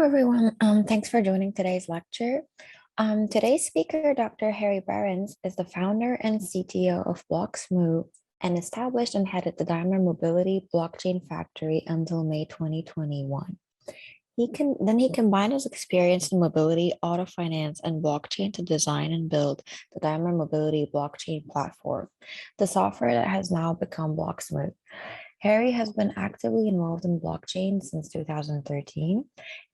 Hello, everyone. Thanks for joining today's lecture. Today's speaker, Dr. Harry Behrens, is the founder and CTO of bloXmove and established and headed the Daimler Mobility blockchain factory until May 2021. He combined his experience in mobility, auto finance, and blockchain to design and build the Daimler Mobility blockchain platform, the software that has now become bloXmove. Harry has been actively involved in blockchain since 2013.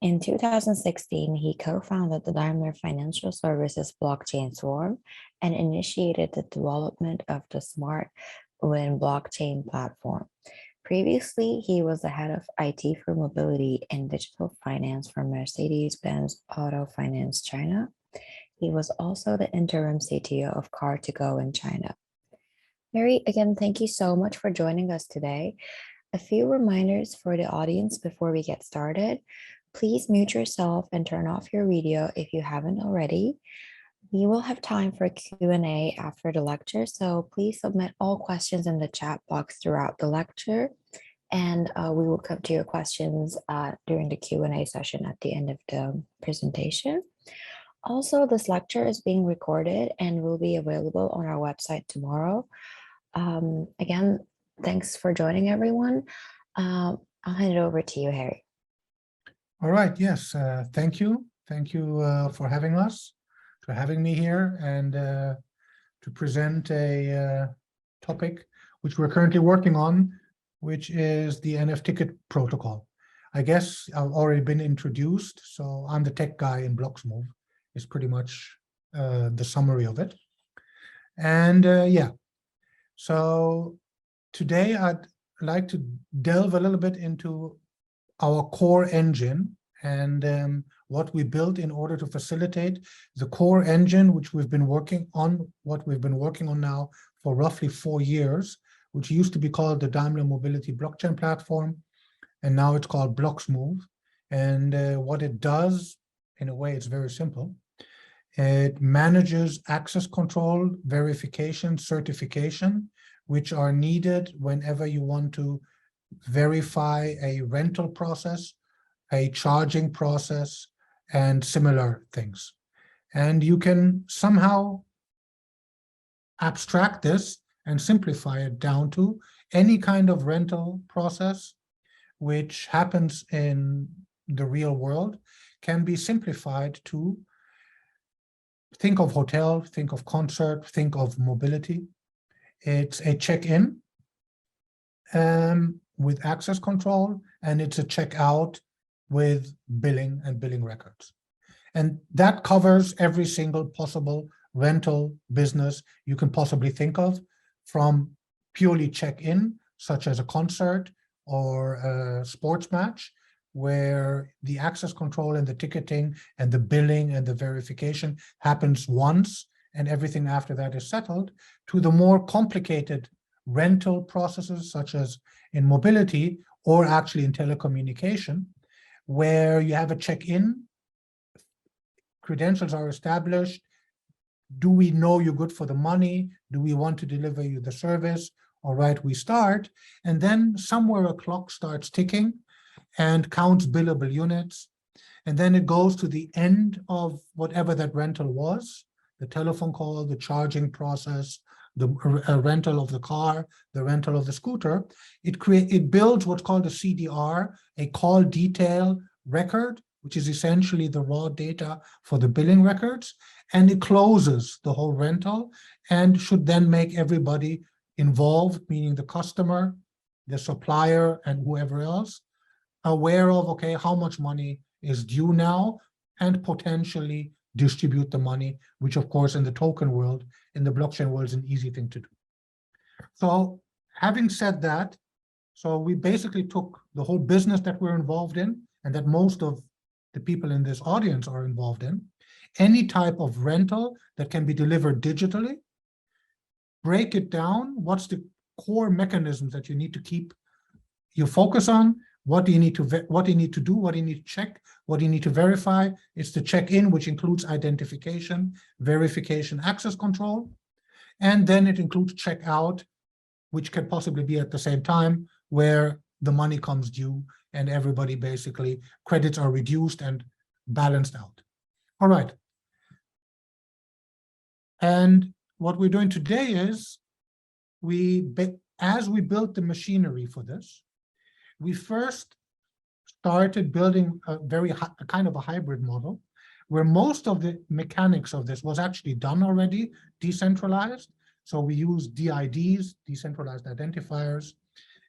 In 2016, he co-founded the Daimler Financial Services Blockchain Swarm and initiated the development of the Smart Win blockchain platform. Previously, he was the head of IT for mobility and digital finance for Mercedes-Benz Auto Finance China. He was also the interim CTO of Car2Go in China. Harry, again, thank you so much for joining us today. A few reminders for the audience before we get started. Please mute yourself and turn off your video if you haven't already. We will have time for Q&A after the lecture, so please submit all questions in the chat box throughout the lecture, and we will come to your questions during the Q&A session at the end of the presentation. Also, this lecture is being recorded and will be available on our website tomorrow. Again, thanks for joining, everyone. I'll hand it over to you, Harry. All right. Yes. Thank you. Thank you for having us, for having me here, and to present a topic which we're currently working on, which is the NFTicket protocol. I guess I've already been introduced, so I'm the tech guy in bloXmove. Is pretty much the summary of it. And yeah. So today I'd like to delve a little bit into our core engine and what we built in order to facilitate the core engine, which we've been working on, now for roughly 4 years, which used to be called the Daimler Mobility Blockchain Platform, and now it's called bloXmove. And what it does, in a way, it's very simple. It manages access control, verification, certification, which are needed whenever you want to verify a rental process, a charging process, and similar things. And you can somehow abstract this and simplify it down to any kind of rental process which happens in the real world can be simplified to think of hotel, think of concert, think of mobility. It's a check-in with access control, and it's a check-out with billing and billing records. And that covers every single possible rental business you can possibly think of, from purely check-in, such as a concert or a sports match, where the access control and the ticketing and the billing and the verification happens once and everything after that is settled, to the more complicated rental processes, such as in mobility or actually in telecommunication, where you have a check-in, credentials are established. Do we know you're good for the money? Do we want to deliver you the service? All right, we start. And then somewhere a clock starts ticking and counts billable units. And then it goes to the end of whatever that rental was, the telephone call, the charging process, the rental of the car, the rental of the scooter. It builds what's called a CDR, a call detail record, which is essentially the raw data for the billing records. And it closes the whole rental and should then make everybody involved, meaning the customer, the supplier, and whoever else, aware of, okay, how much money is due now, and potentially distribute the money, which of course in the token world, in the blockchain world, is an easy thing to do. So having said that, so we basically took the whole business that we're involved in, and that most of the people in this audience are involved in, any type of rental that can be delivered digitally, break it down. What's the core mechanisms that you need to keep your focus on? What do you need to do? What do you need to check? What do you need to verify? It's the check-in, which includes identification, verification, access control. And then it includes check-out, which can possibly be at the same time, where the money comes due and everybody basically, credits are reduced and balanced out. All right. And what we're doing today is, as we built the machinery for this, we first started building a kind of a hybrid model, where most of the mechanics of this was actually done already, decentralized. So we use DIDs, decentralized identifiers,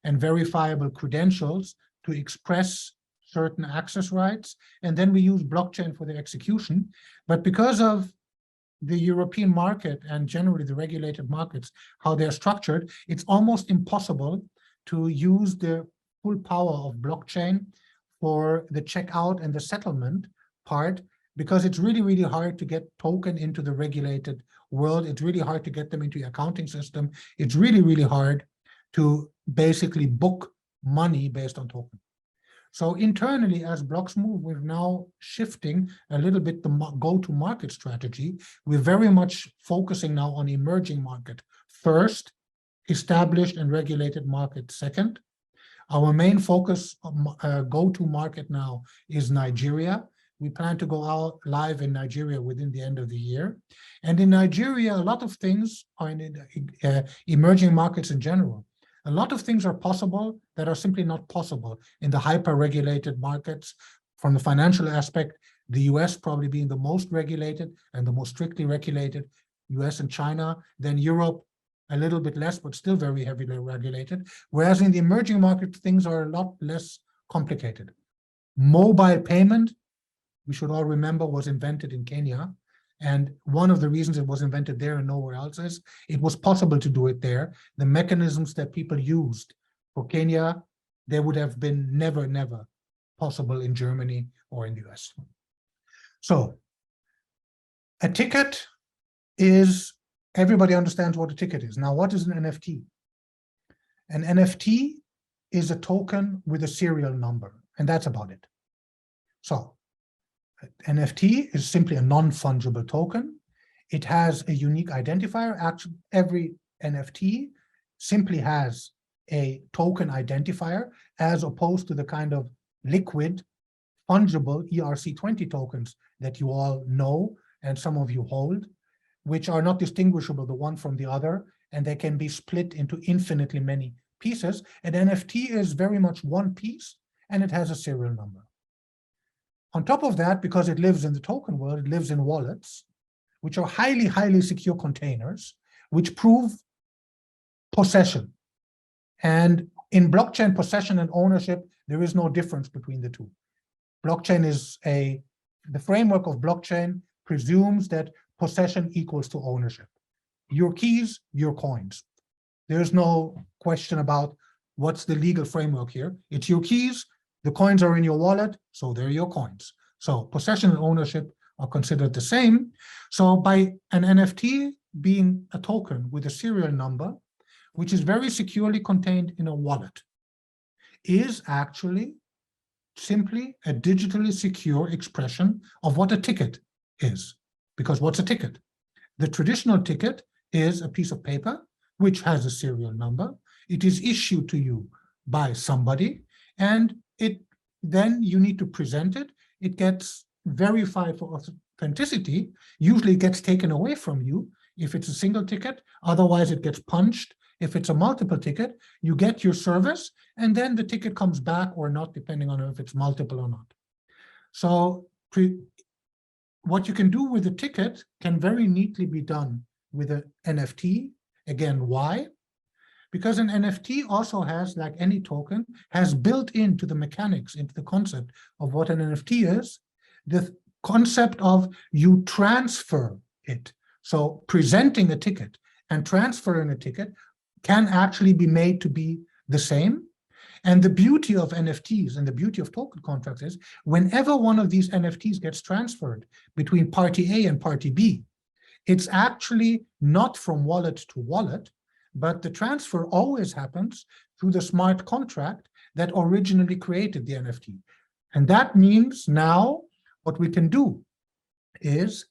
and verifiable credentials to express certain access rights. And then we use blockchain for the execution. But because of the European market and generally the regulated markets, how they're structured, it's almost impossible to use the full power of blockchain for the checkout and the settlement part, because it's really, really hard to get token into the regulated world. It's really hard to get them into the accounting system. It's really, really hard to basically book money based on token. So internally, as bloXmove, we're now shifting a little bit the go-to-market strategy. We're very much focusing now on emerging market first, established and regulated market second. Our main focus, go-to-market now, is Nigeria. We plan to go out live in Nigeria within the end of the year. And in Nigeria, a lot of things are in emerging markets in general. A lot of things are possible that are simply not possible in the hyper-regulated markets. From the financial aspect, the US probably being the most regulated and the most strictly regulated, US and China, then Europe, a little bit less, but still very heavily regulated. Whereas in the emerging market, things are a lot less complicated. Mobile payment, we should all remember, was invented in Kenya. And one of the reasons it was invented there and nowhere else is it was possible to do it there. The mechanisms that people used for Kenya, they would have been never possible in Germany or in the US. So a ticket is, everybody understands what a ticket is. Now, what is an NFT? An NFT is a token with a serial number, and that's about it. So NFT is simply a non-fungible token. It has a unique identifier. Actually, every NFT simply has a token identifier, as opposed to the kind of liquid, fungible ERC20 tokens that you all know and some of you hold, which are not distinguishable the one from the other, and they can be split into infinitely many pieces. An NFT is very much one piece, and it has a serial number. On top of that, because it lives in the token world, it lives in wallets, which are highly, highly secure containers, which prove possession. And in blockchain, possession and ownership, there is no difference between the two. Blockchain is the framework of blockchain presumes that possession equals to ownership. Your keys, your coins. There's no question about what's the legal framework here. It's your keys, the coins are in your wallet, so they're your coins. So possession and ownership are considered the same. So by an NFT being a token with a serial number, which is very securely contained in a wallet, is actually simply a digitally secure expression of what a ticket is. Because what's a ticket? The traditional ticket is a piece of paper which has a serial number. It is issued to you by somebody, and then you need to present it. It gets verified for authenticity. Usually it gets taken away from you if it's a single ticket. Otherwise, it gets punched. If it's a multiple ticket, you get your service, and then the ticket comes back or not, depending on if it's multiple or not. So what you can do with a ticket can very neatly be done with an NFT. Again, why? Because an NFT also has, like any token, has built into the mechanics, into the concept of what an NFT is, the concept of you transfer it. So presenting a ticket and transferring a ticket can actually be made to be the same. And the beauty of NFTs and the beauty of token contracts is whenever one of these NFTs gets transferred between party A and party B, it's actually not from wallet to wallet, but the transfer always happens through the smart contract that originally created the NFT. And that means now what we can do is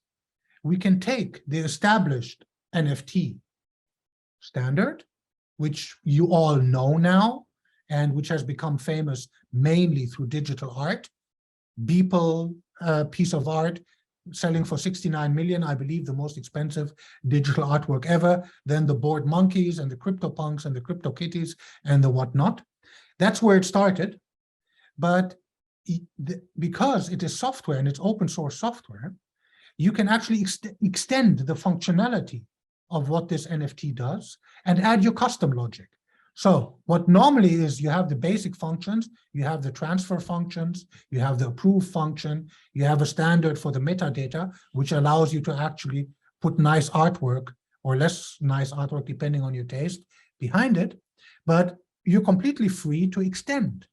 we can take the established NFT standard, which you all know now, and which has become famous mainly through digital art. Beeple piece of art selling for 69 million, I believe the most expensive digital artwork ever. Then the bored monkeys and the CryptoPunks and the CryptoKitties and the whatnot. That's where it started. But because it is software and it's open source software, you can actually extend the functionality of what this NFT does and add your custom logic. So what normally is you have the basic functions, you have the transfer functions, you have the approve function, you have a standard for the metadata, which allows you to actually put nice artwork or less nice artwork, depending on your taste, behind it. But you're completely free to extend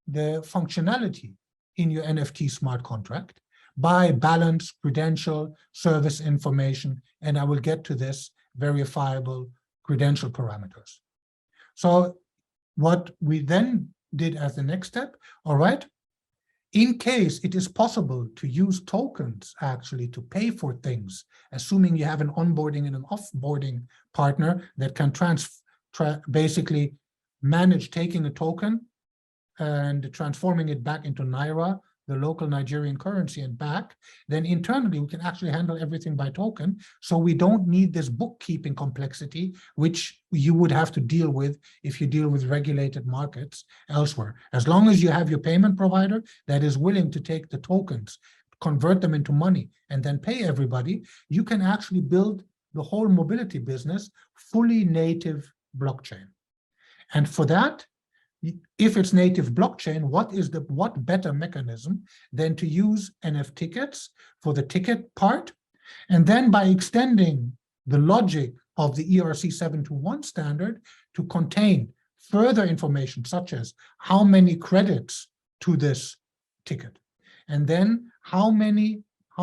the functionality in your NFT smart contract by balance, credential, service information, and I will get to this, verifiable credential parameters. So what we then did as the next step, all right, in case it is possible to use tokens actually to pay for things, assuming you have an onboarding and an offboarding partner that can basically manage taking a token and transforming it back into Naira, the local Nigerian currency, and back, then internally we can actually handle everything by token. So we don't need this bookkeeping complexity, which you would have to deal with if you deal with regulated markets elsewhere. As long as you have your payment provider that is willing to take the tokens, convert them into money, and then pay everybody, you can actually build the whole mobility business fully native blockchain. And for that, if it's native blockchain, what better mechanism than to use NFTickets for the ticket part, and then by extending the logic of the ERC 721 standard to contain further information such as how many credits to this ticket, and then how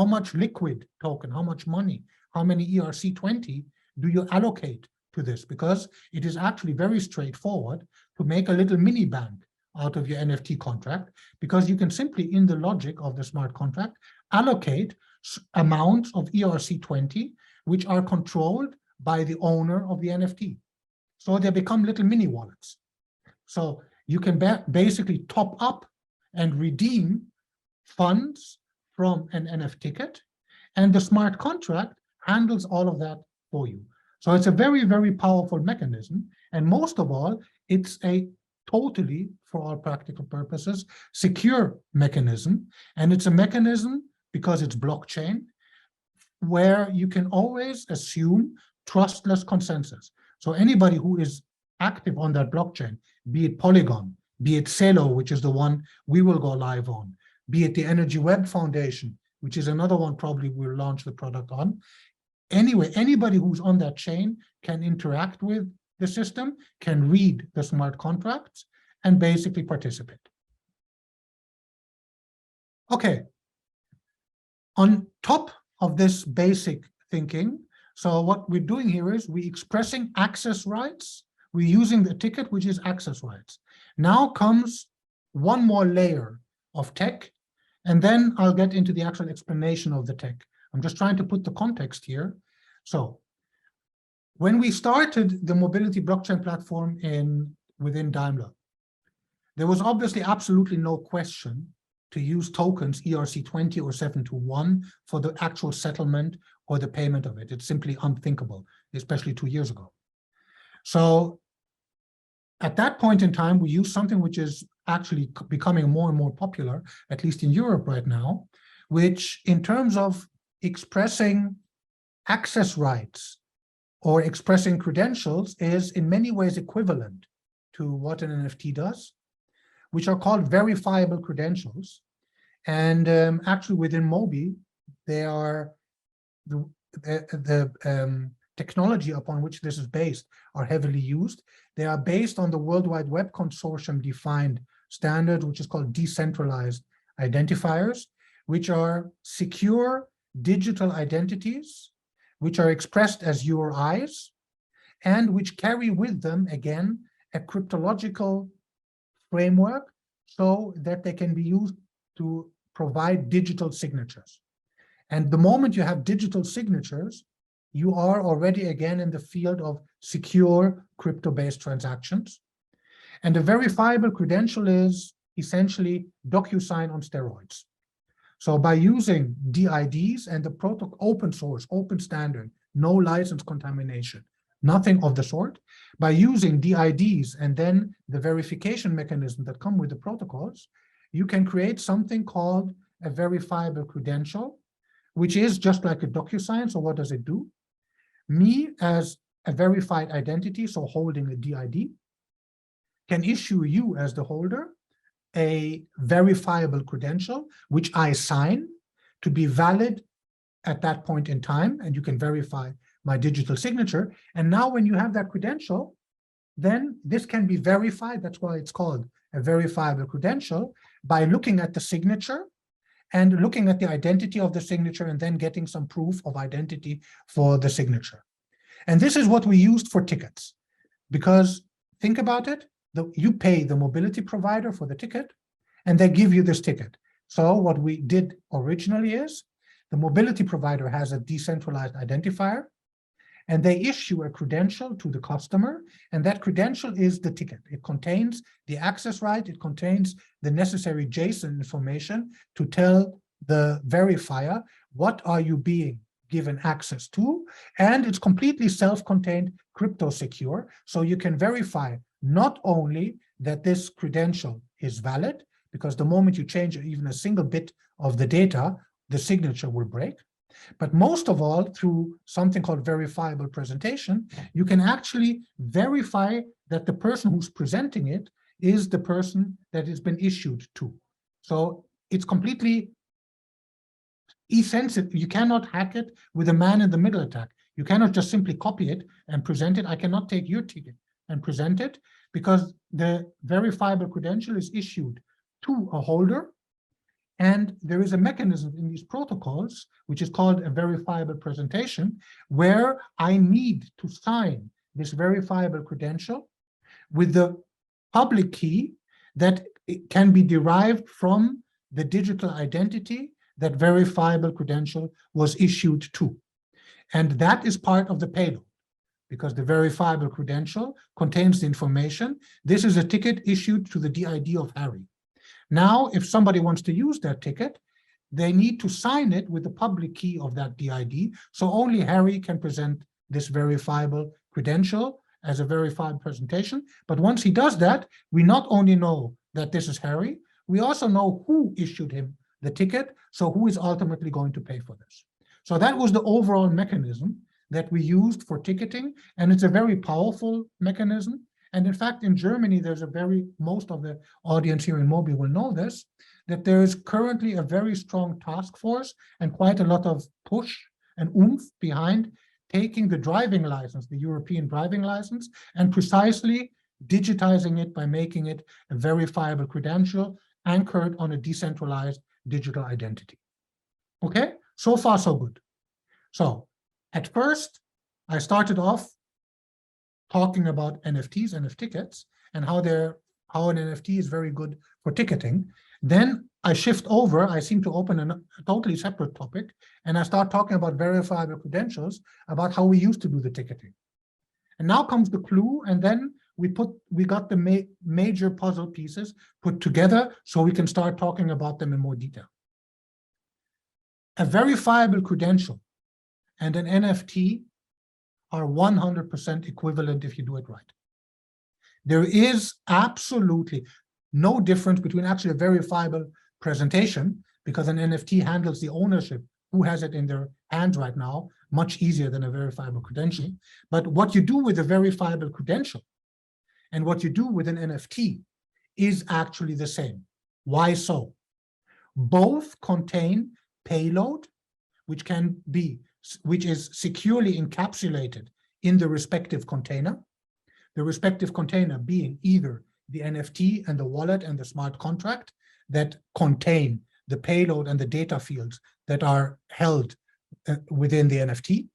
much liquid token, how much money, how many ERC20 do you allocate to this, because it is actually very straightforward to make a little mini bank out of your NFT contract, because you can simply, in the logic of the smart contract, allocate amounts of ERC20, which are controlled by the owner of the NFT. So they become little mini wallets. So you can basically top up and redeem funds from an NFTicket, and the smart contract handles all of that for you. So it's a very, very powerful mechanism. And most of all, it's a totally, for all practical purposes, secure mechanism. And it's a mechanism, because it's blockchain, where you can always assume trustless consensus. So anybody who is active on that blockchain, be it Polygon, be it Celo, which is the one we will go live on, be it the Energy Web Foundation, which is another one probably we'll launch the product on. Anyway, anybody who's on that chain can interact with the system, can read the smart contracts, and basically participate. Okay. On top of this basic thinking, so what we're doing here is we're expressing access rights. We're using the ticket, which is access rights. Now comes one more layer of tech, and then I'll get into the actual explanation of the tech. I'm just trying to put the context here. So when we started the mobility blockchain platform within Daimler, there was obviously absolutely no question to use tokens ERC20 or 721 for the actual settlement or the payment of it. It's simply unthinkable, especially 2 years ago. So at that point in time, we used something which is actually becoming more and more popular, at least in Europe right now, which in terms of expressing access rights or expressing credentials is in many ways equivalent to what an NFT does, which are called verifiable credentials. And actually within Mobi, they are the technology upon which this is based are heavily used. They are based on the World Wide Web Consortium defined standard, which is called decentralized identifiers, which are secure digital identities, which are expressed as URIs, and which carry with them, again, a cryptological framework so that they can be used to provide digital signatures. And the moment you have digital signatures, you are already again in the field of secure crypto-based transactions. And a verifiable credential is essentially DocuSign on steroids. So by using DIDs and the protocol open source, open standard, no license contamination, nothing of the sort, by using DIDs and then the verification mechanism that come with the protocols, you can create something called a verifiable credential, which is just like a DocuSign. So what does it do? Me as a verified identity, so holding a DID, can issue you as the holder a verifiable credential, which I sign to be valid at that point in time, and you can verify my digital signature. And now when you have that credential, then this can be verified. That's why it's called a verifiable credential, by looking at the signature and looking at the identity of the signature and then getting some proof of identity for the signature. And this is what we used for tickets, because think about it, you pay the mobility provider for the ticket and they give you this ticket. So what we did originally is the mobility provider has a decentralized identifier and they issue a credential to the customer, and that credential is the ticket. It contains the access right, it contains the necessary JSON information to tell the verifier what are you being given access to, and it's completely self-contained, crypto secure, so you can verify not only that this credential is valid, because the moment you change even a single bit of the data, the signature will break, but most of all, through something called verifiable presentation, you can actually verify that the person who's presenting it is the person that it's been issued to. So it's completely insensitive. You cannot hack it with a man-in-the-middle attack. You cannot just simply copy it and present it. I cannot take your ticket and present it, because the verifiable credential is issued to a holder, and there is a mechanism in these protocols, which is called a verifiable presentation, where I need to sign this verifiable credential with the public key that it can be derived from the digital identity that verifiable credential was issued to. And that is part of the payload, because the verifiable credential contains the information. This is a ticket issued to the DID of Harry. Now, if somebody wants to use that ticket, they need to sign it with the public key of that DID, so only Harry can present this verifiable credential as a verified presentation. But once he does that, we not only know that this is Harry, we also know who issued him the ticket, so who is ultimately going to pay for this. So that was the overall mechanism that we used for ticketing, and it's a very powerful mechanism. And in fact, in Germany, there's most of the audience here in Mobi will know this, that there is currently a very strong task force and quite a lot of push and oomph behind taking the driving license, the European driving license, and precisely digitizing it by making it a verifiable credential anchored on a decentralized digital identity. Okay, so far so good. So at first, I started off talking about NFTs, NFTickets, and how an NFT is very good for ticketing. Then I shift over, I seem to open a totally separate topic, and I start talking about verifiable credentials, about how we used to do the ticketing. And now comes the clue, and then we got the major puzzle pieces put together so we can start talking about them in more detail. A verifiable credential and an NFT are 100% equivalent if you do it right. There is absolutely no difference between actually a verifiable presentation, because an NFT handles the ownership, who has it in their hands right now, much easier than a verifiable credential. But what you do with a verifiable credential and what you do with an NFT is actually the same. Why so? Both contain payload, which is securely encapsulated in the respective container, the respective container being either the NFT and the wallet and the smart contract that contain the payload and the data fields that are held within the NFT,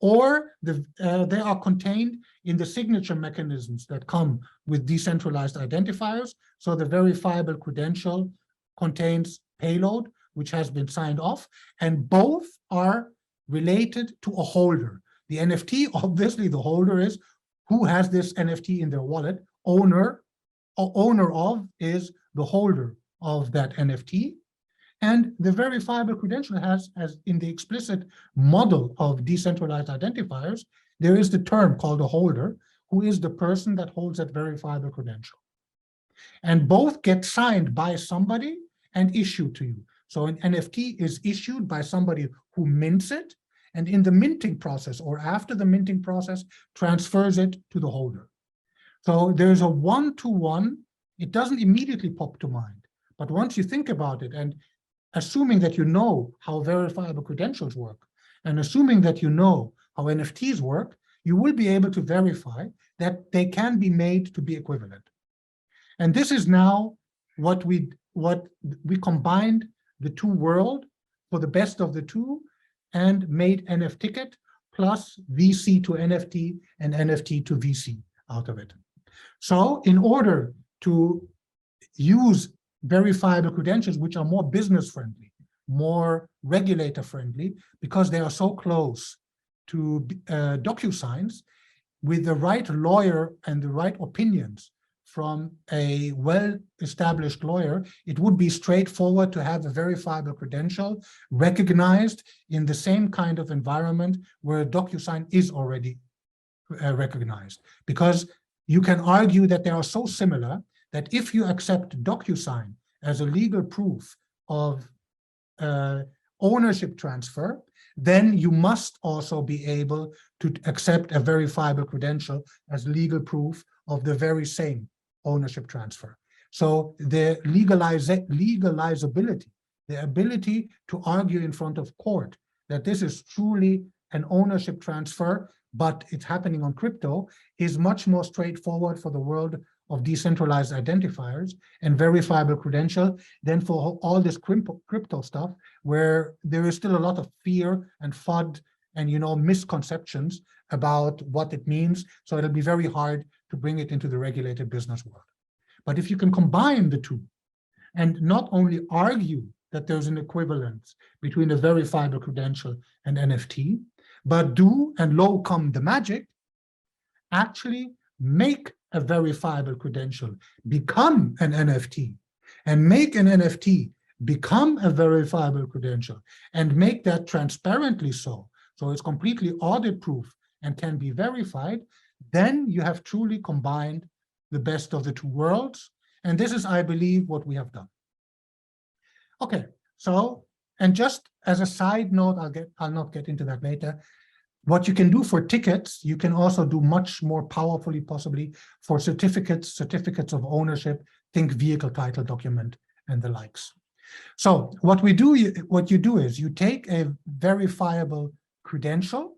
or they are contained in the signature mechanisms that come with decentralized identifiers. So the verifiable credential contains payload, which has been signed off, and both are related to a holder. The NFT, obviously the holder is who has this NFT in their wallet, owner owner of is the holder of that NFT. And the verifiable credential has, as in the explicit model of decentralized identifiers, there is the term called a holder, who is the person that holds that verifiable credential. And both get signed by somebody and issued to you. So an NFT is issued by somebody who mints it, and in the minting process or after the minting process, transfers it to the holder. So there's a one-to-one. It doesn't immediately pop to mind, but once you think about it, and assuming that you know how verifiable credentials work, and assuming that you know how NFTs work, you will be able to verify that they can be made to be equivalent. And this is now what we combined the two worlds for the best of the two and made NFTicket plus VC to NFT and NFT to VC out of it. So in order to use verifiable credentials, which are more business friendly, more regulator friendly, because they are so close to DocuSigns, with the right lawyer and the right opinions from a well-established lawyer, it would be straightforward to have a verifiable credential recognized in the same kind of environment where DocuSign is already recognized. Because you can argue that they are so similar that if you accept DocuSign as a legal proof of ownership transfer, then you must also be able to accept a verifiable credential as legal proof of the very same ownership transfer. So the legalizability, the ability to argue in front of court that this is truly an ownership transfer, but it's happening on crypto, is much more straightforward for the world of decentralized identifiers and verifiable credential than for all this crypto stuff, where there is still a lot of fear and FUD and misconceptions about what it means. So it'll be very hard to bring it into the regulated business world. But if you can combine the two and not only argue that there's an equivalence between a verifiable credential and NFT, but do, and lo come the magic, actually make a verifiable credential become an NFT, and make an NFT become a verifiable credential, and make that transparently so it's completely audit proof and can be verified, then you have truly combined the best of the two worlds. And this is, I believe, what we have done. Okay, so, and just as a side note, I'll not get into that later. What you can do for tickets, you can also do much more powerfully, possibly, for certificates of ownership, think vehicle title document and the likes. So what you do is you take a verifiable credential,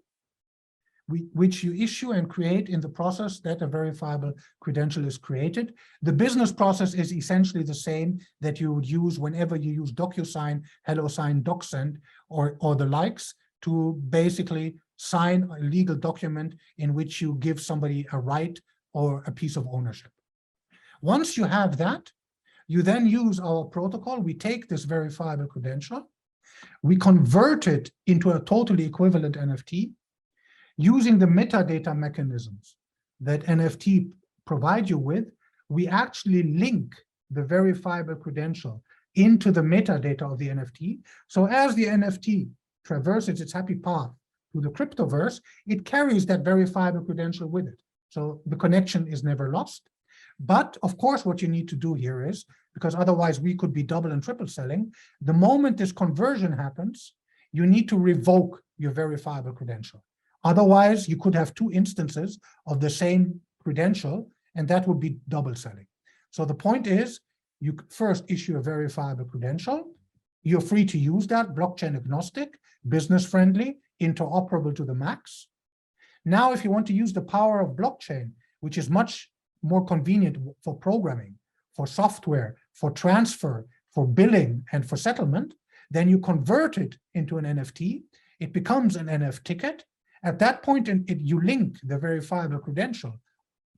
which you issue and create in the process that a verifiable credential is created. The business process is essentially the same that you would use whenever you use DocuSign, HelloSign, DocSend, or the likes, to basically sign a legal document in which you give somebody a right or a piece of ownership. Once you have that, you then use our protocol. We take this verifiable credential, we convert it into a totally equivalent NFT using the metadata mechanisms that NFT provide you with. We actually link the verifiable credential into the metadata of the NFT. So as the NFT traverses its happy path to the cryptoverse, it carries that verifiable credential with it. So the connection is never lost. But of course, what you need to do here is, because otherwise we could be double and triple selling, the moment this conversion happens, you need to revoke your verifiable credential. Otherwise, you could have two instances of the same credential, and that would be double selling. So the point is, you first issue a verifiable credential. You're free to use that, blockchain agnostic, business friendly, interoperable to the max. Now, if you want to use the power of blockchain, which is much more convenient for programming, for software, for transfer, for billing, and for settlement, then you convert it into an NFT. It becomes an NFTicket. At that point, you link the verifiable credential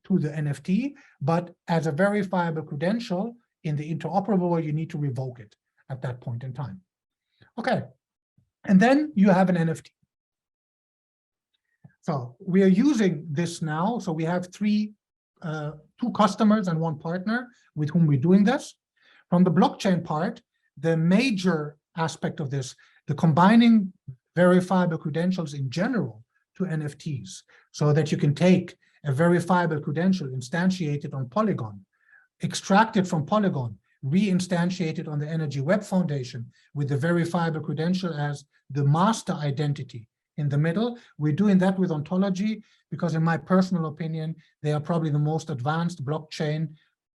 to the NFT, but as a verifiable credential in the interoperable way, you need to revoke it at that point in time. Okay, and then you have an NFT. So we are using this now. So we have three two customers and one partner with whom we're doing this. From the blockchain part, the major aspect of this, the combining verifiable credentials in general to NFTs, so that you can take a verifiable credential, instantiate it on Polygon, extract it from Polygon, re-instantiate it on the Energy Web Foundation with the verifiable credential as the master identity in the middle. We're doing that with Ontology because, in my personal opinion, they are probably the most advanced blockchain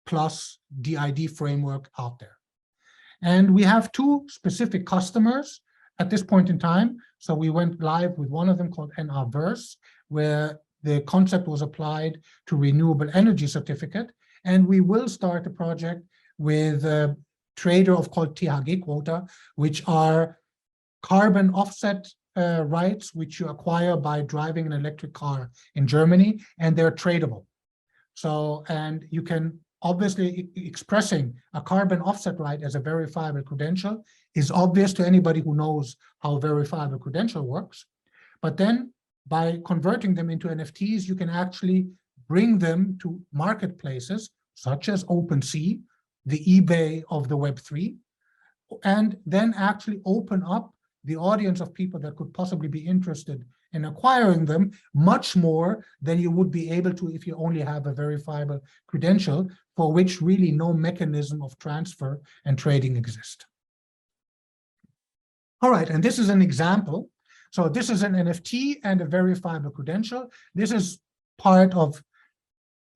plus DID framework out there. And we have two specific customers at this point in time. So we went live with one of them called NRverse, where the concept was applied to renewable energy certificate. And we will start a project with a trader called eQuota, which are carbon offset rights, which you acquire by driving an electric car in Germany, and they're tradable. So, and you can obviously, expressing a carbon offset right as a verifiable credential is obvious to anybody who knows how verifiable credential works. But then by converting them into NFTs, you can actually bring them to marketplaces such as OpenSea, the eBay of the Web3, and then actually open up the audience of people that could possibly be interested in acquiring them much more than you would be able to if you only have a verifiable credential, for which really no mechanism of transfer and trading exists. All right, and this is an example. So this is an NFT and a verifiable credential. This is part of,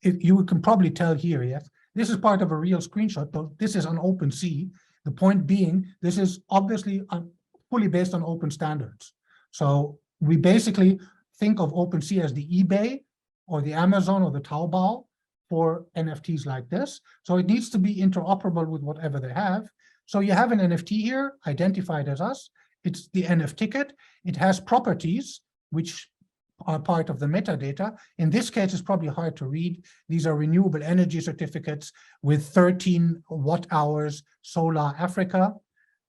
you can probably tell here, yes, this is part of a real screenshot, but this is on OpenSea. The point being, this is obviously fully based on open standards. So we basically think of OpenSea as the eBay or the Amazon or the Taobao for NFTs like this. So it needs to be interoperable with whatever they have. So you have an NFT here identified as us. It's the NFTicket. It has properties which are part of the metadata. In this case, it's probably hard to read. These are renewable energy certificates with 13 watt-hours solar Africa,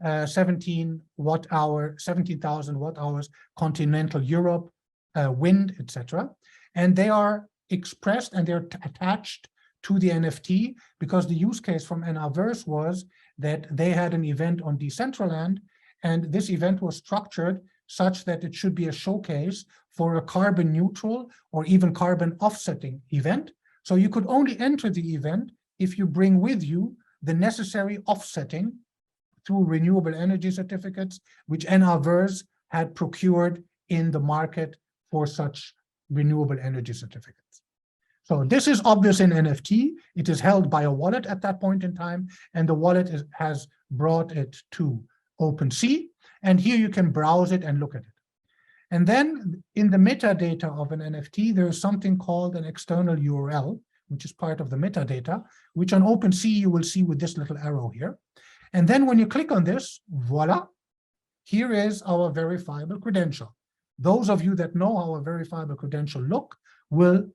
17,000 watt-hours continental Europe, wind, etc. And they are expressed and they're attached to the NFT because the use case from NRverse was that they had an event on Decentraland, and this event was structured such that it should be a showcase for a carbon neutral or even carbon offsetting event. So you could only enter the event if you bring with you the necessary offsetting through renewable energy certificates, which NRverse had procured in the market for such renewable energy certificates. So this is obvious in NFT. It is held by a wallet at that point in time, and the wallet has brought it to OpenSea. And here you can browse it and look at it. And then in the metadata of an NFT, there is something called an external URL, which is part of the metadata, which on OpenSea you will see with this little arrow here. And then when you click on this, voila, here is our verifiable credential. Those of you that know how a verifiable credential look will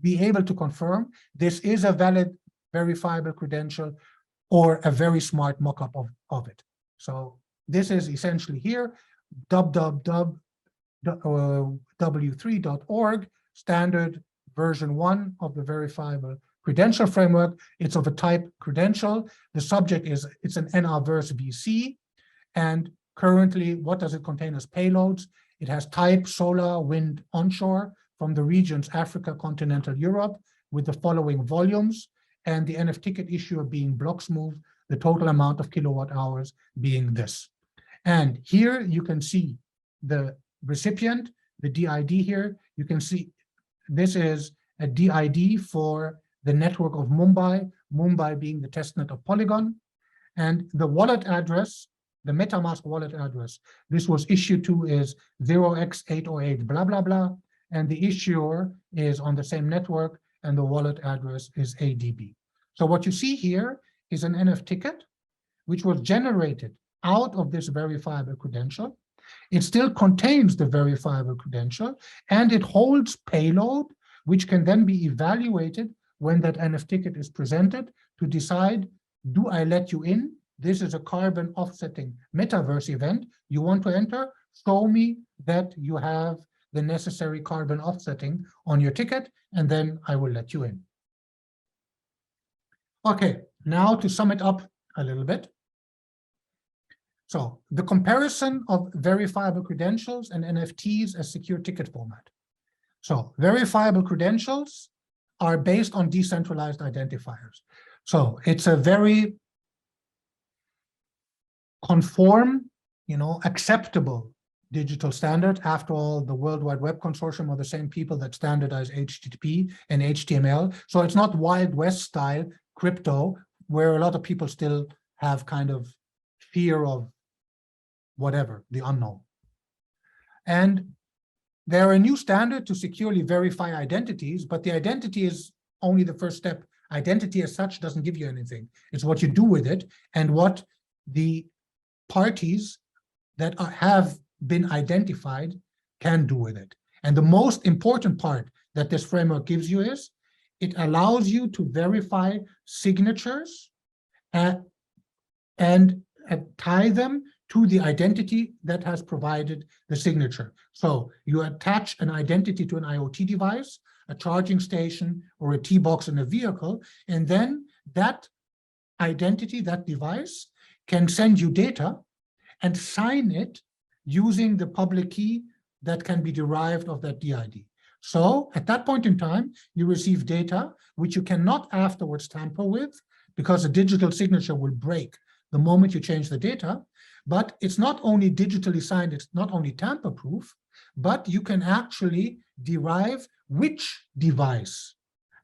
be able to confirm this is a valid verifiable credential or a very smart mockup of it. So this is essentially here, w3.org, standard version 1 of the verifiable credential framework. It's of a type credential. The subject is, it's an NRverse VC. And currently, what does it contain as payloads? It has type solar, wind, onshore from the regions Africa, continental Europe, with the following volumes, and the NFTicket issuer being bloXmove, the total amount of kilowatt hours being this. And here you can see the recipient, the DID here. You can see this is a DID for the network of Mumbai, Mumbai being the testnet of Polygon. And the wallet address, the MetaMask wallet address, this was issued to is 0x808 blah, blah, blah. And the issuer is on the same network, and the wallet address is ADB. So what you see here is an NFTicket, which was generated out of this verifiable credential. It still contains the verifiable credential, and it holds payload, which can then be evaluated when that NFTicket is presented to decide, do I let you in? This is a carbon offsetting metaverse event. You want to enter? Show me that you have the necessary carbon offsetting on your ticket, and then I will let you in. Okay, now to sum it up a little bit. So the comparison of verifiable credentials and NFTs as secure ticket format. So verifiable credentials are based on decentralized identifiers. So it's a very conform, acceptable digital standard. After all, the World Wide Web Consortium are the same people that standardize HTTP and HTML. So it's not Wild West style crypto, where a lot of people still have kind of fear of whatever, the unknown. And they're a new standard to securely verify identities, but the identity is only the first step. Identity as such doesn't give you anything. It's what you do with it and what the parties that have been identified can do with it. And the most important part that this framework gives you is it allows you to verify signatures and tie them to the identity that has provided the signature. So you attach an identity to an IoT device, a charging station, or a T-box in a vehicle, and then that identity, that device, can send you data and sign it using the public key that can be derived of that DID. So at that point in time, you receive data which you cannot afterwards tamper with, because a digital signature will break the moment you change the data. But it's not only digitally signed, it's not only tamper-proof, but you can actually derive which device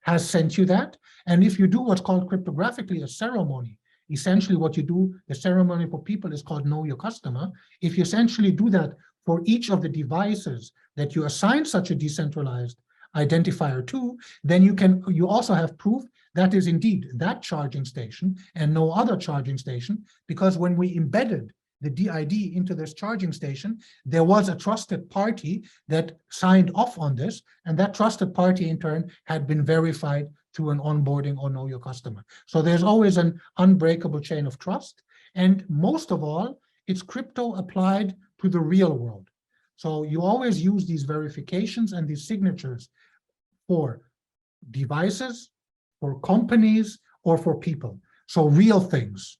has sent you that. And if you do what's called cryptographically a ceremony, essentially what you do, the ceremony for people is called know your customer. If you essentially do that for each of the devices that you assign such a decentralized identifier to, then you also have proof that is indeed that charging station and no other charging station, because when we embedded the DID into this charging station, there was a trusted party that signed off on this, and that trusted party in turn had been verified through an onboarding or know your customer. So there's always an unbreakable chain of trust. And most of all, it's crypto applied to the real world. So you always use these verifications and these signatures for devices, for companies, or for people. So real things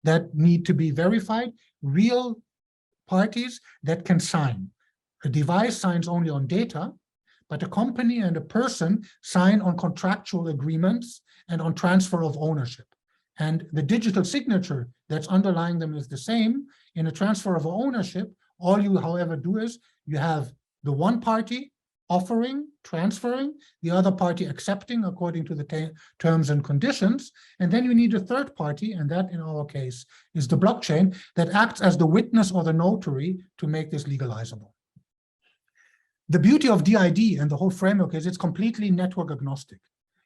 that need to be verified, real parties that can sign. A device signs only on data, but a company and a person sign on contractual agreements and on transfer of ownership. And the digital signature that's underlying them is the same. In a transfer of ownership, all you, however, do is you have the one party offering, transferring, the other party accepting according to the terms and conditions. And then you need a third party, and that in our case is the blockchain, that acts as the witness or the notary to make this legalizable. The beauty of DID and the whole framework is it's completely network agnostic.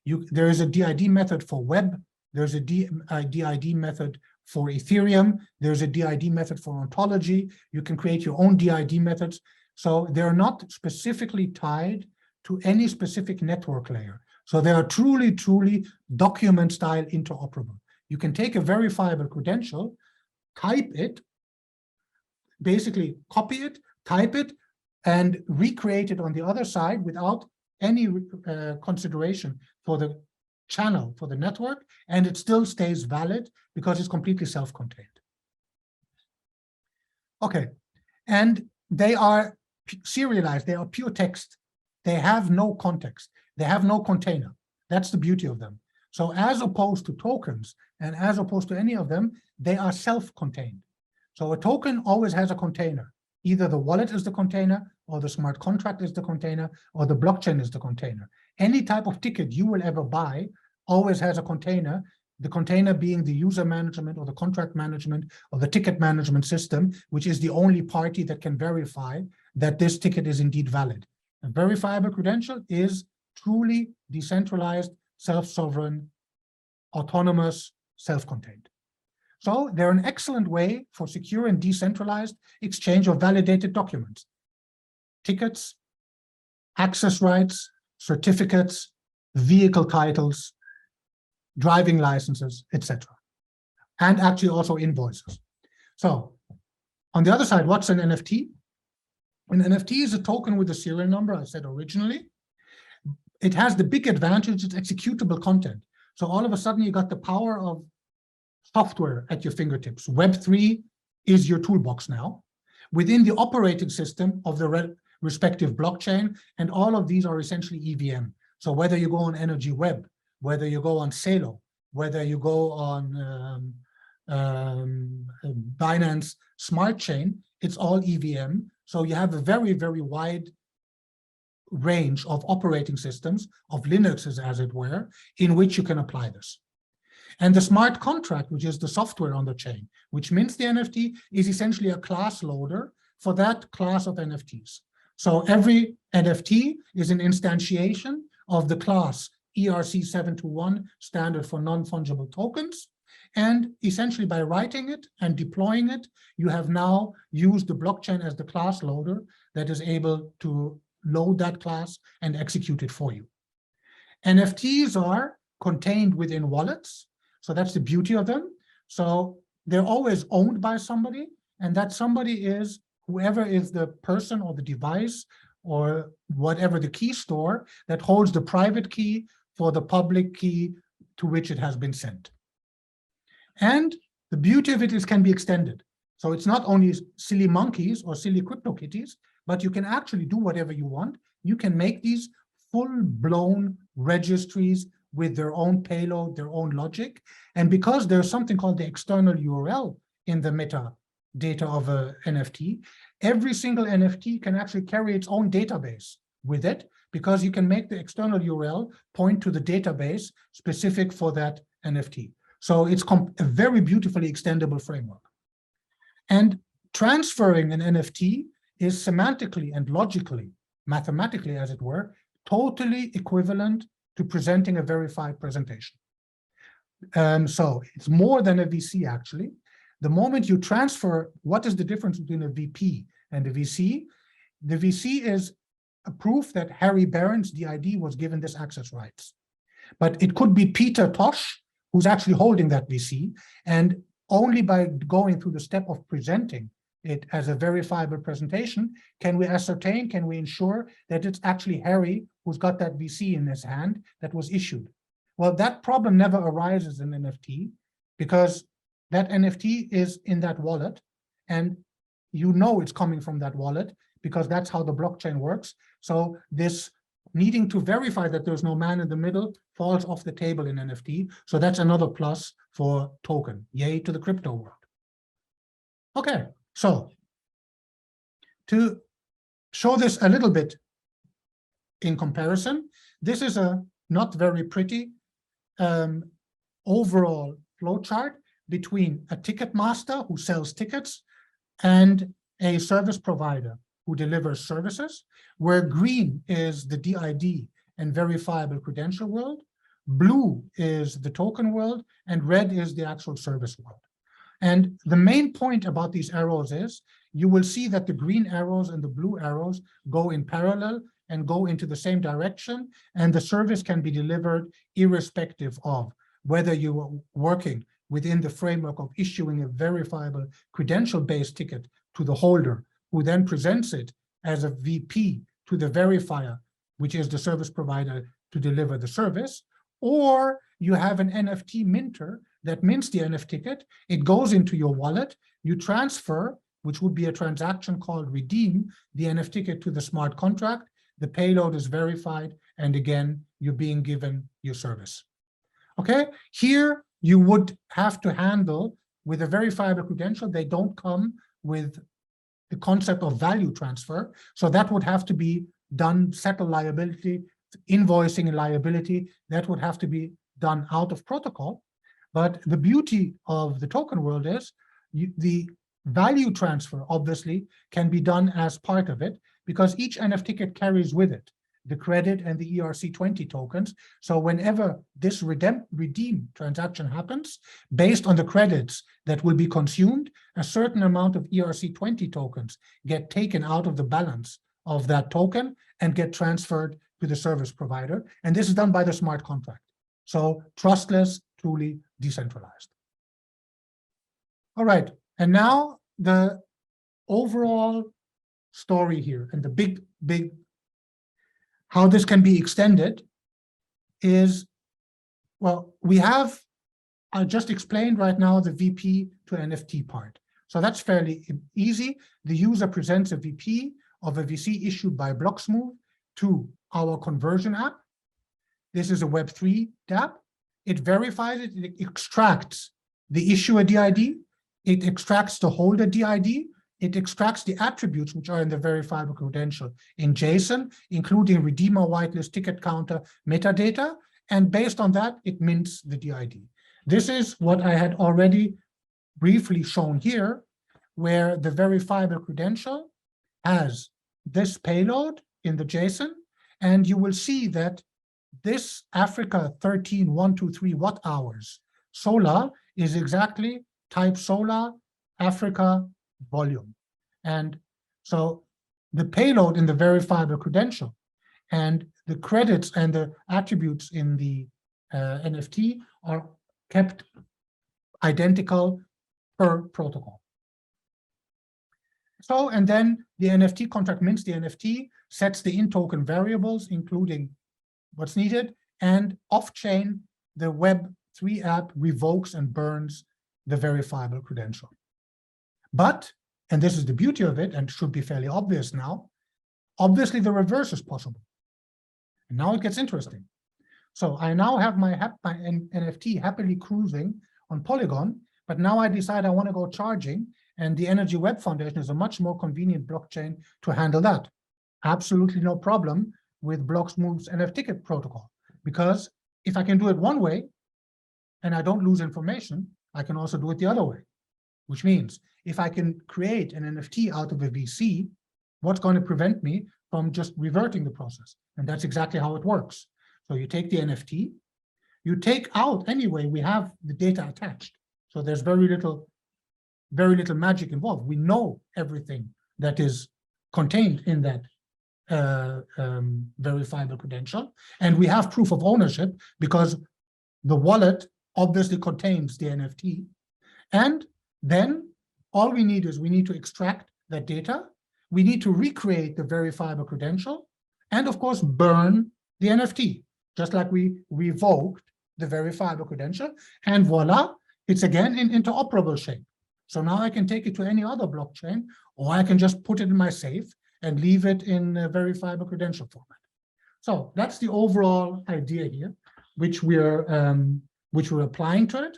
There is a DID method for web, there's a DID method for Ethereum, there's a DID method for ontology, you can create your own DID methods. So they're not specifically tied to any specific network layer. So they are truly, truly document-style interoperable. You can take a verifiable credential, type it, basically copy it, type it, and recreate it on the other side without any consideration for the channel, for the network, and it still stays valid because it's completely self-contained. Okay, and they are serialized, they are pure text. They have no context, they have no container. That's the beauty of them. So as opposed to tokens, and as opposed to any of them, they are self-contained. So a token always has a container. Either the wallet is the container, or the smart contract is the container, or the blockchain is the container. Any type of ticket you will ever buy always has a container, the container being the user management or the contract management or the ticket management system, which is the only party that can verify that this ticket is indeed valid. A verifiable credential is truly decentralized, self-sovereign, autonomous, self-contained. So they're an excellent way for secure and decentralized exchange of validated documents, tickets, access rights, certificates, vehicle titles, driving licenses, etc. And actually also invoices. So on the other side, what's an NFT? An NFT is a token with a serial number, I said originally. It has the big advantage, it's executable content. So all of a sudden, you got the power of software at your fingertips. Web3 is your toolbox now within the operating system of the respective blockchain. And all of these are essentially EVM. So whether you go on Energy Web, whether you go on Celo, whether you go on Binance Smart Chain, it's all EVM. So you have a very, very wide range of operating systems, of Linuxes, as it were, in which you can apply this. And the smart contract, which is the software on the chain, which mints the NFT, is essentially a class loader for that class of NFTs. So every NFT is an instantiation of the class ERC-721, standard for non-fungible tokens. And essentially by writing it and deploying it, you have now used the blockchain as the class loader that is able to load that class and execute it for you. NFTs are contained within wallets. So that's the beauty of them. So they're always owned by somebody, and that somebody is whoever is the person or the device or whatever the key store that holds the private key for the public key to which it has been sent. And the beauty of it is can be extended. So it's not only silly monkeys or silly crypto kitties, but you can actually do whatever you want. You can make these full-blown registries with their own payload, their own logic. And because there's something called the external URL in the metadata of a NFT, every single NFT can actually carry its own database with it, because you can make the external URL point to the database specific for that NFT. So it's a very beautifully extendable framework. And transferring an NFT is semantically and logically, mathematically as it were, totally equivalent to presenting a verified presentation. So it's more than a VC, actually. The moment you transfer, what is the difference between a VP and a VC? The VC is a proof that Harry Barron's DID was given this access rights. But it could be Peter Tosh, who's actually holding that VC, and only by going through the step of presenting it as a verifiable presentation, can we ascertain, can we ensure that it's actually Harry who's got that VC in his hand that was issued. Well, that problem never arises in NFT because that NFT is in that wallet, and you know it's coming from that wallet because that's how the blockchain works. So this needing to verify that there's no man in the middle falls off the table in NFT. So that's another plus for token. Yay to the crypto world. Okay, so to show this a little bit in comparison, this is a not very pretty overall flowchart between a ticket master who sells tickets and a service provider who delivers services, where green is the DID and verifiable credential world, blue is the token world, and red is the actual service world. And the main point about these arrows is you will see that the green arrows and the blue arrows go in parallel and go into the same direction, and the service can be delivered irrespective of whether you are working within the framework of issuing a verifiable credential-based ticket to the holder, who then presents it as a VP to the verifier, which is the service provider to deliver the service, or you have an NFT minter that mints the NFTicket, it goes into your wallet, you transfer, which would be a transaction called redeem, the NFTicket to the smart contract, the payload is verified, and again, you're being given your service. Okay, here you would have to handle with a verifiable credential, they don't come with the concept of value transfer. So that would have to be done, settle liability, invoicing and liability, that would have to be done out of protocol. But the beauty of the token world is the value transfer obviously can be done as part of it because each NFTicket carries with it the credit and the ERC20 tokens. So whenever this redeem transaction happens, based on the credits that will be consumed, a certain amount of ERC20 tokens get taken out of the balance of that token and get transferred to the service provider. And this is done by the smart contract. So trustless, truly decentralized. All right, and now the overall story here and the big how this can be extended is Well, I just explained right now the VP to NFT part. So that's fairly easy. The user presents a VP of a VC issued by bloXmove to our conversion app. This is a Web3 app. It verifies it, it extracts the issuer DID, it extracts the holder DID, it extracts the attributes which are in the verifiable credential in JSON, including redeemer, whitelist, ticket counter, metadata, and based on that, it mints the DID. This is what I had already briefly shown here, where the verifiable credential has this payload in the JSON, and you will see that this Africa 13123 watt hours solar is exactly type solar Africa volume. And so the payload in the verifiable credential and the credits and the attributes in the NFT are kept identical per protocol. So, and then the NFT contract mints the NFT, sets the in-token variables, including what's needed, and off-chain, the Web3 app revokes and burns the verifiable credential. But, and this is the beauty of it, and should be fairly obvious now, obviously the reverse is possible. And now it gets interesting. So I now have my NFT happily cruising on Polygon, but now I decide I want to go charging, and the Energy Web Foundation is a much more convenient blockchain to handle that. Absolutely no problem with bloXmove's NFTicket protocol, because if I can do it one way and I don't lose information, I can also do it the other way, which means if I can create an NFT out of a VC, what's going to prevent me from just reverting the process? And that's exactly how it works. So you take the NFT, you take out, anyway, we have the data attached. So there's very little magic involved. We know everything that is contained in that verifiable credential, and we have proof of ownership because the wallet obviously contains the NFT. And then all we need is we need to extract that data, we need to recreate the verifiable credential, and of course burn the NFT, just like we revoked the verifiable credential, and voila, it's again in interoperable shape. So now I can take it to any other blockchain, or I can just put it in my safe and leave it in a verifiable credential format. So that's the overall idea here, which we're applying to it.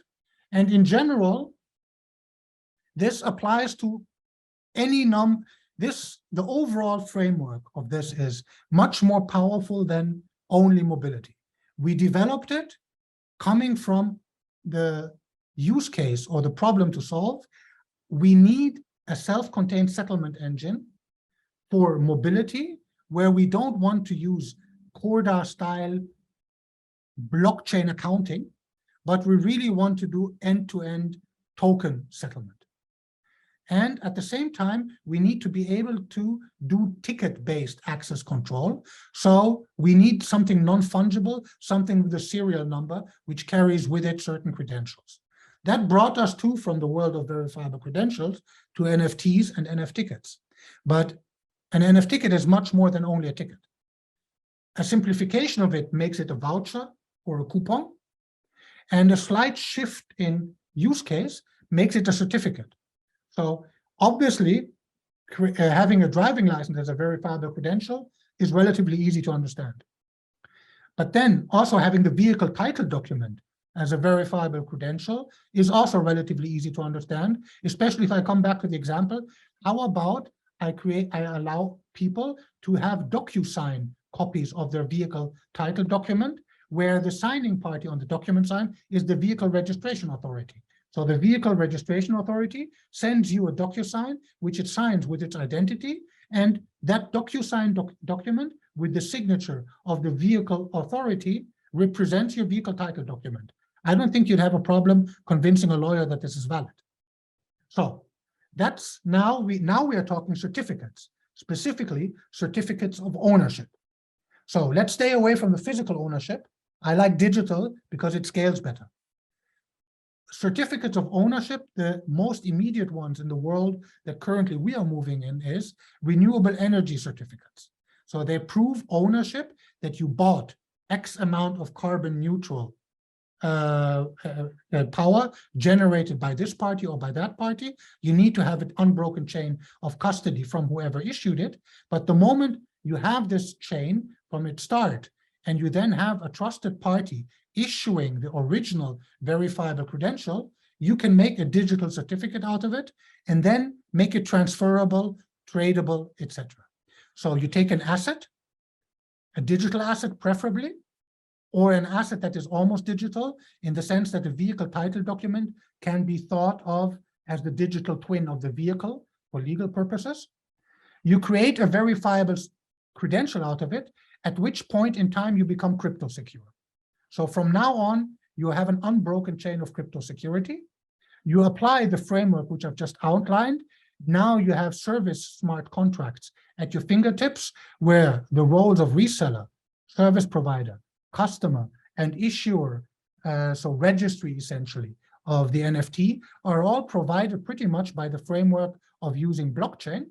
And in general, this applies to any the overall framework of this is much more powerful than only mobility. We developed it coming from the use case or the problem to solve. We need a self-contained settlement engine for mobility, where we don't want to use quota-style blockchain accounting, but we really want to do end-to-end token settlement. And at the same time, we need to be able to do ticket-based access control. So we need something non-fungible, something with a serial number, which carries with it certain credentials. That brought us from the world of verifiable credentials to NFTs and NFTickets. But an NFTicket is much more than only a ticket. A simplification of it makes it a voucher or a coupon, and a slight shift in use case makes it a certificate. So obviously, having a driving license as a verifiable credential is relatively easy to understand. But then also having the vehicle title document as a verifiable credential is also relatively easy to understand, especially if I come back to the example. How about I allow people to have DocuSign copies of their vehicle title document, where the signing party on the document sign is the vehicle registration authority. So the vehicle registration authority sends you a DocuSign, which it signs with its identity, and that DocuSign document with the signature of the vehicle authority represents your vehicle title document. I don't think you'd have a problem convincing a lawyer that this is valid. So that's now we are talking certificates, specifically certificates of ownership. So let's stay away from the physical ownership. I like digital because it scales better. Certificates of ownership, the most immediate ones in the world that currently we are moving in is renewable energy certificates. So they prove ownership that you bought X amount of carbon neutral power generated by this party or by that party. You need to have an unbroken chain of custody from whoever issued it. But the moment you have this chain from its start, and you then have a trusted party issuing the original verifiable credential, you can make a digital certificate out of it and then make it transferable, tradable, etc. So you take an asset, a digital asset preferably, or an asset that is almost digital in the sense that the vehicle title document can be thought of as the digital twin of the vehicle for legal purposes. You create a verifiable credential out of it, at which point in time you become crypto secure. So from now on, you have an unbroken chain of crypto security. You apply the framework which I've just outlined. Now you have service smart contracts at your fingertips, where the roles of reseller, service provider, customer, and issuer, so registry essentially, of the NFT, are all provided pretty much by the framework of using blockchain.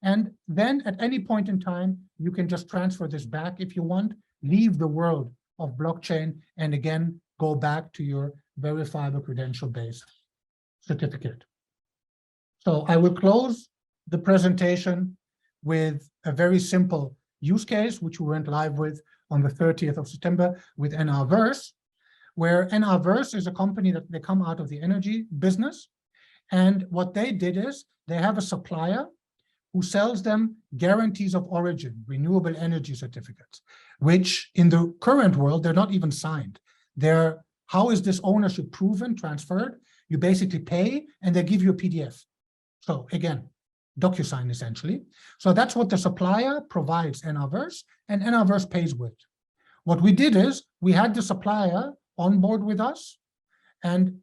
And then at any point in time, you can just transfer this back if you want, leave the world of blockchain, and again, go back to your verifiable credential-based certificate. So I will close the presentation with a very simple use case, which we went live with on the 30th of September with NRverse, where NRverse is a company that they come out of the energy business. And what they did is they have a supplier who sells them guarantees of origin, renewable energy certificates, which in the current world, they're not even signed. How is this ownership proven, transferred? You basically pay and they give you a PDF. So again, DocuSign essentially. So that's what the supplier provides NRverse, and NRverse pays with. What we did is we had the supplier on board with us, and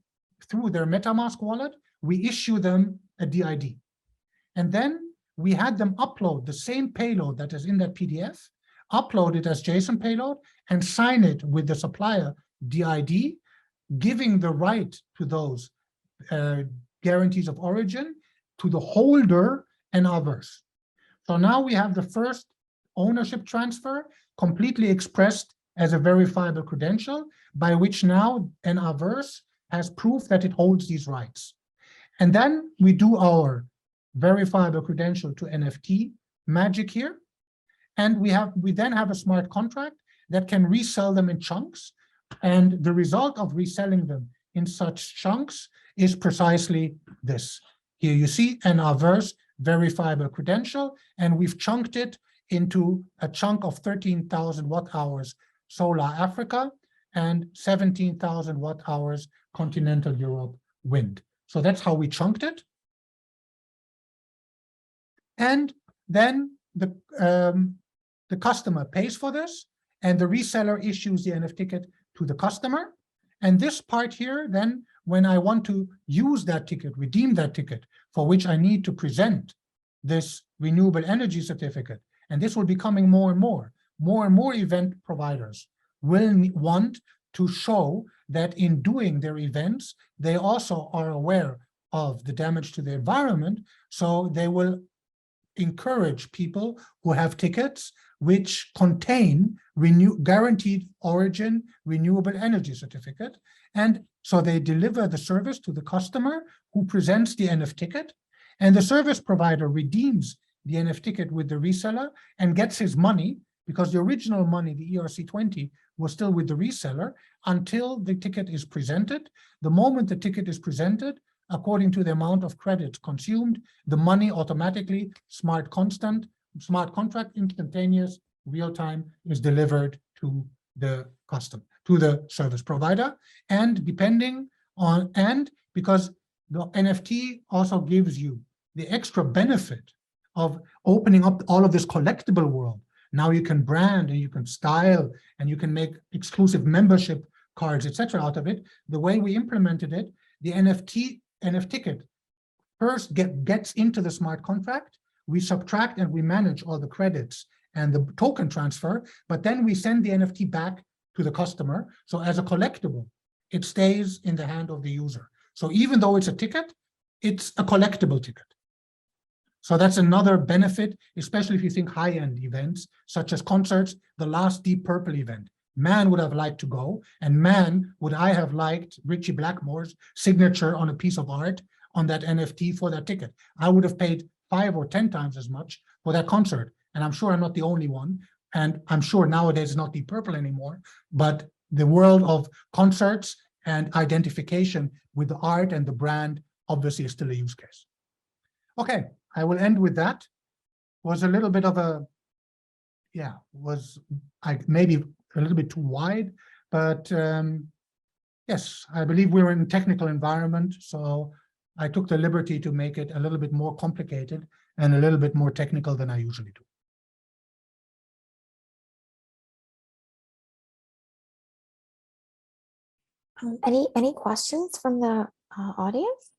through their MetaMask wallet, we issue them a DID. And then we had them upload the same payload that is in that PDF, upload it as JSON payload, and sign it with the supplier DID, giving the right to those guarantees of origin to the holder NRverse. So now we have the first ownership transfer completely expressed as a verifiable credential, by which now NRverse has proof that it holds these rights. And then we do our verifiable credential to NFT magic here. And we then have a smart contract that can resell them in chunks. And the result of reselling them in such chunks is precisely this. Here you see NRverse verifiable credential, and we've chunked it into a chunk of 13,000 watt-hours solar Africa and 17,000 watt-hours continental Europe wind. So that's how we chunked it. And then the customer pays for this, and the reseller issues the NFTicket to the customer. And this part here, then, when I want to use that ticket, redeem that ticket, for which I need to present this renewable energy certificate, and this will be coming more and more event providers will want to show that in doing their events, they also are aware of the damage to the environment. So they will encourage people who have tickets which contain guaranteed origin renewable energy certificate. And so they deliver the service to the customer who presents the NFTicket, and the service provider redeems the NFTicket with the reseller and gets his money, because the original money, the ERC20, was still with the reseller until the ticket is presented. The moment the ticket is presented, according to the amount of credits consumed, the money automatically, smart contract, instantaneous, real-time, is delivered to the customer, to the service provider. And depending on, and because the NFT also gives you the extra benefit of opening up all of this collectible world. Now you can brand and you can style and you can make exclusive membership cards, etc. out of it. The way we implemented it, the NFTicket first gets into the smart contract. We subtract and we manage all the credits and the token transfer, but then we send the NFT back to the customer. So as a collectible, it stays in the hand of the user. So even though it's a ticket, it's a collectible ticket. So that's another benefit, especially if you think high-end events, such as concerts. The last Deep Purple event Man would have liked to go, and man, would I have liked Richie Blackmore's signature on a piece of art on that NFT for that ticket. I would have paid 5 or 10 times as much for that concert. And I'm sure I'm not the only one. And I'm sure nowadays it's not Deep Purple anymore, but the world of concerts and identification with the art and the brand obviously is still a use case. Okay, I will end with that. Was a little bit of a, yeah, was maybe a little bit too wide, but yes, I believe we're in a technical environment, so I took the liberty to make it a little bit more complicated and a little bit more technical than I usually do. Any questions from the audience?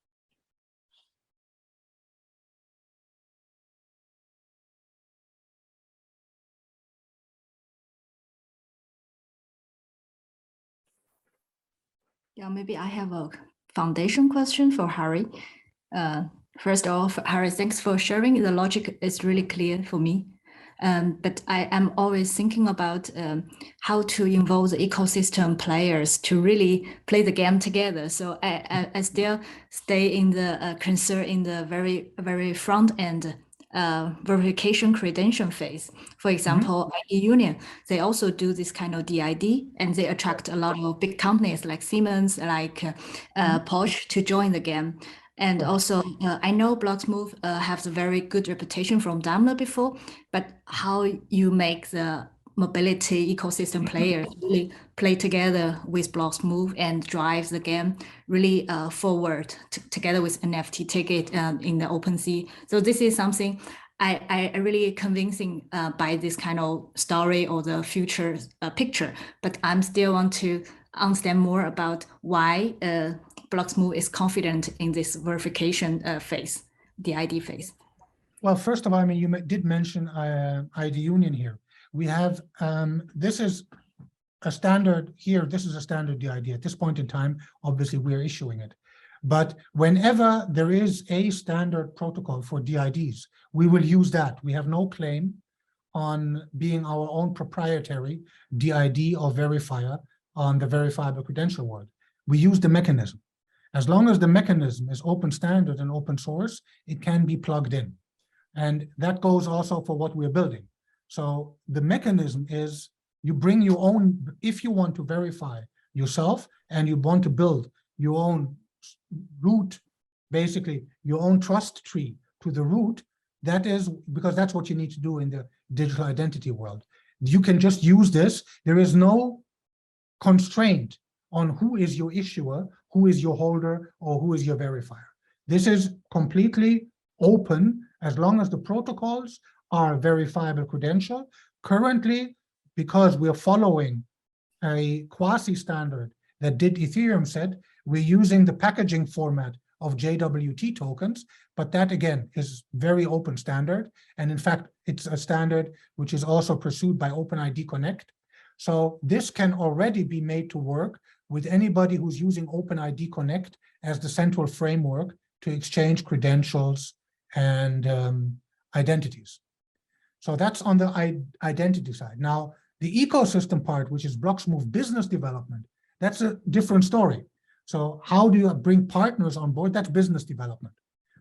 Yeah, maybe I have a foundation question for Harry. First of all, Harry, thanks for sharing. The logic is really clear for me. But I am always thinking about how to involve the ecosystem players to really play the game together. So I still stay in the concern in the very front end verification credential phase. For example, ID Union, they also do this kind of DID, and they attract a lot of big companies like Siemens, like Porsche to join the game. And also, I know bloXmove has a very good reputation from Daimler before, but how you make the mobility ecosystem players really play together with bloXmove and drive the game really forward together with NFTicket in the OpenSea. So this is something I really convincing by this kind of story or the future picture, but I'm still want to understand more about why bloXmove is confident in this verification phase, the ID phase. Well, first of all, I mean, you did mention ID Union here. We have, this is a standard here, this is a standard DID. At this point in time, obviously we're issuing it. But whenever there is a standard protocol for DIDs, we will use that. We have no claim on being our own proprietary DID or verifier on the verifiable credential world. We use the mechanism. As long as the mechanism is open standard and open source, it can be plugged in. And that goes also for what we're building. So the mechanism is you bring your own, if you want to verify yourself and you want to build your own root, basically your own trust tree to the root, that is because that's what you need to do in the digital identity world. You can just use this. There is no constraint on who is your issuer, who is your holder, or who is your verifier. This is completely open as long as the protocols are verifiable credential. Currently, because we're following a quasi-standard that did Ethereum said, we're using the packaging format of JWT tokens, but that again is very open standard. And in fact, it's a standard which is also pursued by OpenID Connect. So this can already be made to work with anybody who's using OpenID Connect as the central framework to exchange credentials and identities. So that's on the identity side. Now, the ecosystem part, which is bloXmove business development, that's a different story. So how do you bring partners on board? That's business development.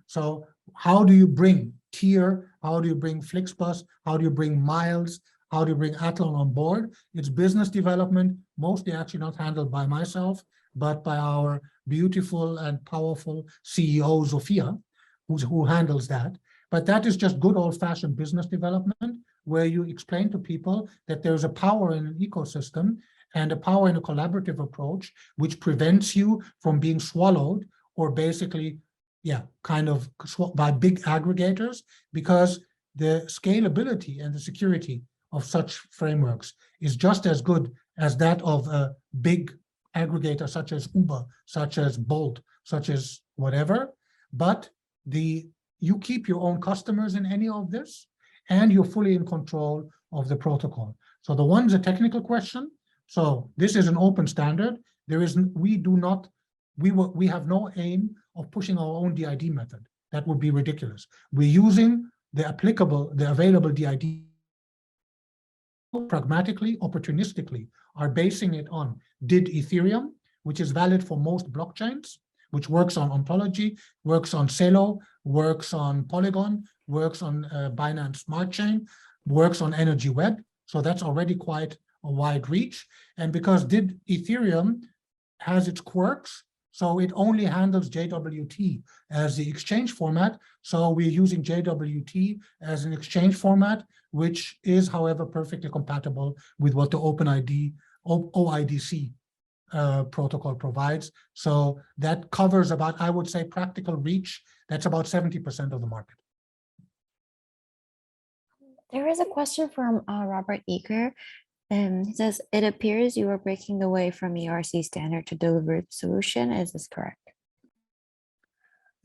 So how do you bring Tier? How do you bring Flixbus? How do you bring Miles? How do you bring Athlon on board? It's business development, mostly actually not handled by myself, but by our beautiful and powerful CEO, Sophia, who handles that. But that is just good old-fashioned business development, where you explain to people that there's a power in an ecosystem and a power in a collaborative approach, which prevents you from being swallowed or basically, yeah, kind of by big aggregators, because the scalability and the security of such frameworks is just as good as that of a big aggregator such as Uber, such as Bolt, such as whatever. But you keep your own customers in any of this, and you're fully in control of the protocol. So the one's a technical question. So this is an open standard. We have no aim of pushing our own DID method. That would be ridiculous. We're using the available DID pragmatically, opportunistically are basing it on did Ethereum, which is valid for most blockchains, which works on Ontology, works on Celo, works on Polygon, works on Binance Smart Chain, works on Energy Web. So that's already quite a wide reach. And because did Ethereum has its quirks, so it only handles JWT as the exchange format. So we're using JWT as an exchange format, which is, however, perfectly compatible with what the OIDC protocol provides. So that covers about, I would say, practical reach. That's about 70% of the market. There is a question from Robert Eager. He says, it appears you are breaking the way from ERC standard to deliver the solution. Is this correct?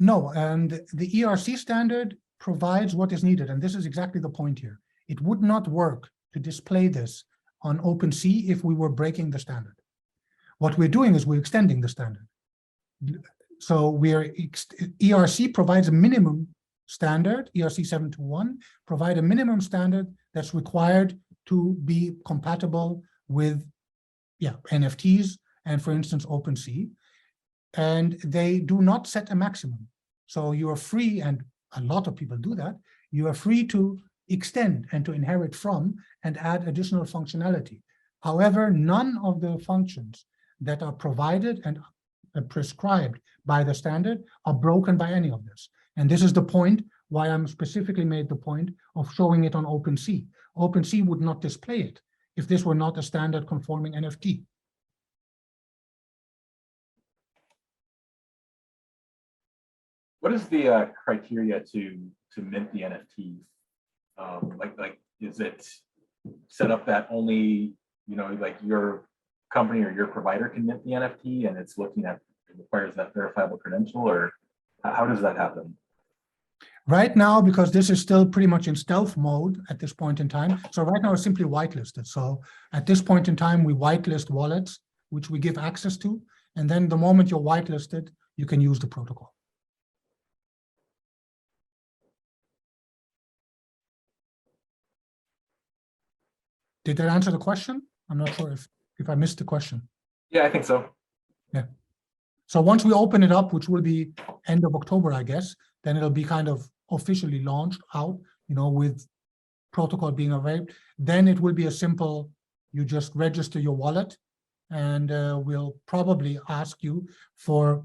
No, and the ERC standard provides what is needed. And this is exactly the point here. It would not work to display this on OpenSea if we were breaking the standard. What we're doing is we're extending the standard. So ERC provides a minimum standard, ERC 721, provide a minimum standard that's required to be compatible with NFTs and, for instance, OpenSea. And they do not set a maximum. So you are free, and a lot of people do that, you are free to extend and to inherit from and add additional functionality. However, none of the functions that are provided and prescribed by the standard are broken by any of this. And this is the point why I'm specifically made the point of showing it on OpenSea. OpenSea would not display it if this were not a standard conforming NFT. What is the criteria to mint the NFTs? Like, is it set up that only, like your company or your provider can mint the NFT, and it's looking at, it requires that verifiable credential, or how does that happen? Right now, because this is still pretty much in stealth mode at this point in time, so right now it's simply whitelisted. So at this point in time, we whitelist wallets, which we give access to, and then the moment you're whitelisted, you can use the protocol. Did that answer the question? I'm not sure if I missed the question. Yeah, I think so. Yeah. So once we open it up, which will be end of October, I guess, then it'll be kind of officially launched out, with protocol being available. Then it will be a simple, you just register your wallet, and we'll probably ask you for,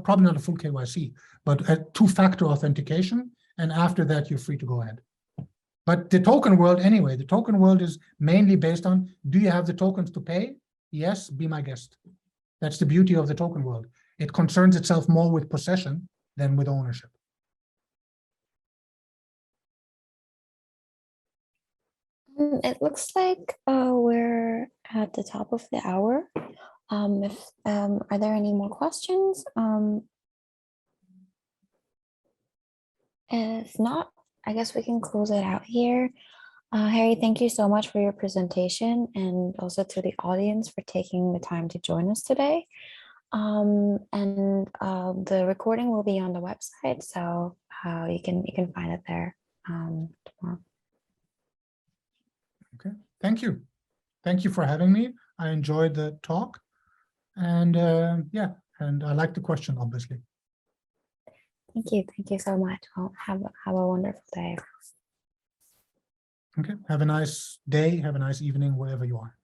probably not a full KYC, but a two-factor authentication. And after that, you're free to go ahead. But the token world, anyway, the token world is mainly based on, do you have the tokens to pay? Yes, be my guest. That's the beauty of the token world. It concerns itself more with possession than with ownership. It looks like we're at the top of the hour. Are there any more questions? If not, I guess we can close it out here. Harry, thank you so much for your presentation, and also to the audience for taking the time to join us today. The recording will be on the website, so you can find it there tomorrow. Okay, thank you. Thank you for having me. I enjoyed the talk, and and I like the question, obviously. Thank you so much. Well, have a wonderful day. Okay, have a nice day, have a nice evening, wherever you are.